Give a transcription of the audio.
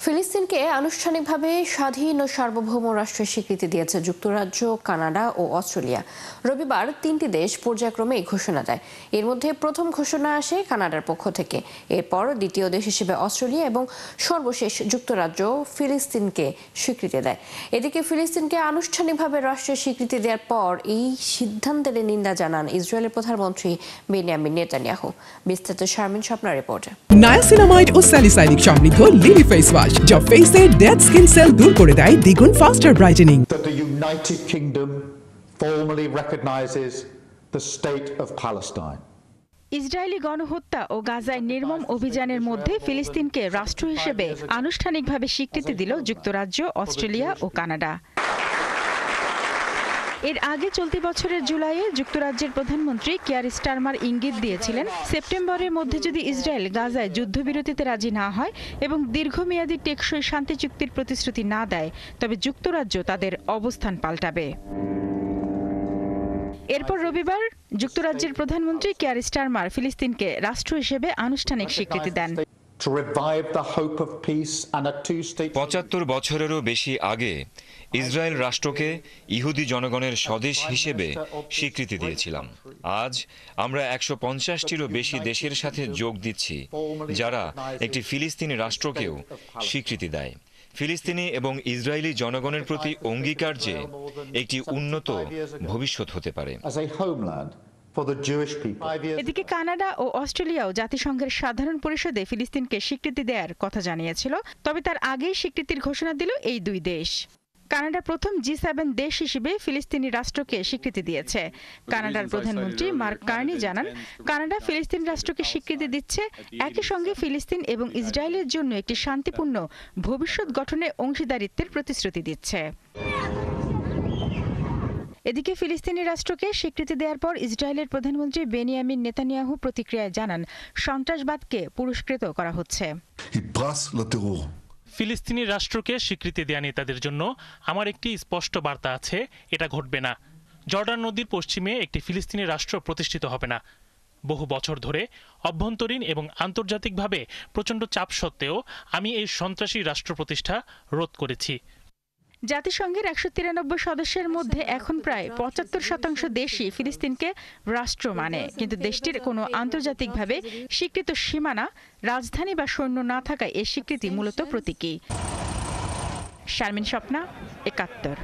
ফিলিস্তিনকে আনুষ্ঠানিকভাবে স্বাধীন ও সার্বভৌম রাষ্ট্রের স্বীকৃতি দিয়েছে যুক্তরাজ্য, কানাডা ও অস্ট্রেলিয়া। রবিবার তিনটি দেশ পর্যায়ক্রমে এই ঘোষণা দেয়। এর মধ্যে প্রথম ঘোষণা আসে কানাডার পক্ষ থেকে, এরপর দ্বিতীয় দেশ হিসেবে অস্ট্রেলিয়া এবং সর্বশেষ যুক্তরাজ্য ফিলিস্তিনকে স্বীকৃতি দেয়। এদিকে ফিলিস্তিনকে আনুষ্ঠানিকভাবে রাষ্ট্রের স্বীকৃতি দেওয়ার পর এই সিদ্ধান্তের নিন্দা জানান ইসরায়েলের প্রধানমন্ত্রী বেনিয়ামিন নেতানিয়াহু। বিস্তারিত শারমিন স্বপ্না রিপোর্টে। নায়াসিনামাইড ও স্যালিসাইলিক সমৃদ্ধ লিলি ফেস ওয়াশ যা ফেসের ডেড স্কিন সেল দূর করে দেয় দ্বিগুণ ফাস্টার brightening. That the United Kingdom formally recognizes the state of Palestine. Israeli গণহত্যা ও গাজায় নির্মম অভিযানের মধ্যে ফিলিস্তিনকে রাষ্ট্র হিসেবে আনুষ্ঠানিকভাবে স্বীকৃতি দিল যুক্তরাজ্য, অস্ট্রেলিয়া ও কানাডা। এর আগে চলতি বছরের জুলাইয়ে যুক্তরাজ্যের প্রধানমন্ত্রী কিয়ার স্টারমার ইঙ্গিত দিয়েছিলেন, সেপ্টেম্বরের মধ্যে যদি ইসরায়েল গাজায় যুদ্ধবিরতিতে রাজি না হয় এবং দীর্ঘমেয়াদী টেকসই শান্তি চুক্তির প্রতিশ্রুতি না দেয়, তবে যুক্তরাজ্য তাদের অবস্থান পাল্টাবে। এরপর রবিবার যুক্তরাজ্যের প্রধানমন্ত্রী কিয়ার স্টারমার ফিলিস্তিনকে রাষ্ট্র হিসেবে আনুষ্ঠানিক স্বীকৃতি দেন। ৭৫ বছরেরও বেশি আগে ইসরায়েল রাষ্ট্রকে ইহুদি জনগণের স্বদেশ হিসেবে স্বীকৃতি দিয়েছিলাম। আজ আমরা ১৫০টিরও বেশি দেশের সাথে যোগ দিচ্ছি যারা একটি ফিলিস্তিনি রাষ্ট্রকেও স্বীকৃতি দেয়। ফিলিস্তিনি এবং ইসরায়েলি জনগণের প্রতি অঙ্গীকার যে একটি উন্নত ভবিষ্যৎ হতে পারে। এদিকে কানাডা ও অস্ট্রেলিয়াও জাতিসংঘের সাধারণ পরিষদে ফিলিস্তিনকে স্বীকৃতি দেওয়ার কথা জানিয়েছিল, তবে তার আগেই স্বীকৃতির ঘোষণা দিল এই দুই দেশ। কানাডা প্রথম G7 দেশ হিসেবে ফিলিস্তিনি রাষ্ট্রকে স্বীকৃতি দিয়েছে। কানাডার প্রধানমন্ত্রী মার্ক কার্নি জানান, কানাডা ফিলিস্তিন রাষ্ট্রকে স্বীকৃতি দিচ্ছে, একই সঙ্গে ফিলিস্তিন এবং ইসরায়েলের জন্য একটি শান্তিপূর্ণ ভবিষ্যৎ গঠনে অংশীদারিত্বের প্রতিশ্রুতি দিচ্ছে। এদিকে ফিলিস্তিনি রাষ্ট্রকে স্বীকৃতি দেওয়ার পর ইসরায়েলের প্রধানমন্ত্রী বেনিয়ামিন নেতানিয়াহু প্রতিক্রিয়ায় জানান, সন্ত্রাসবাদকে পুরস্কৃত করা হচ্ছে। ফিলিস্তিনি রাষ্ট্রকে স্বীকৃতি দেয়া নেতাদের জন্য আমার একটি স্পষ্ট বার্তা আছে, এটা ঘটবে না। জর্ডান নদীর পশ্চিমে একটি ফিলিস্তিনি রাষ্ট্র প্রতিষ্ঠিত হবে না। বহু বছর ধরে অভ্যন্তরীণ এবং আন্তর্জাতিকভাবে প্রচণ্ড চাপ সত্ত্বেও আমি এই সন্ত্রাসী রাষ্ট্র প্রতিষ্ঠা রোধ করেছি। জাতিসংঘের ১৯৩ সদস্যের মধ্যে এখন প্রায় ৭৫% দেশই ফিলিস্তিনকে রাষ্ট্র মানে, কিন্তু দেশটির কোনো আন্তর্জাতিকভাবে স্বীকৃত সীমানা, রাজধানী বা সৈন্য না থাকায় এ স্বীকৃতি মূলত প্রতীকী। শারমিন স্বপ্না, ৭১।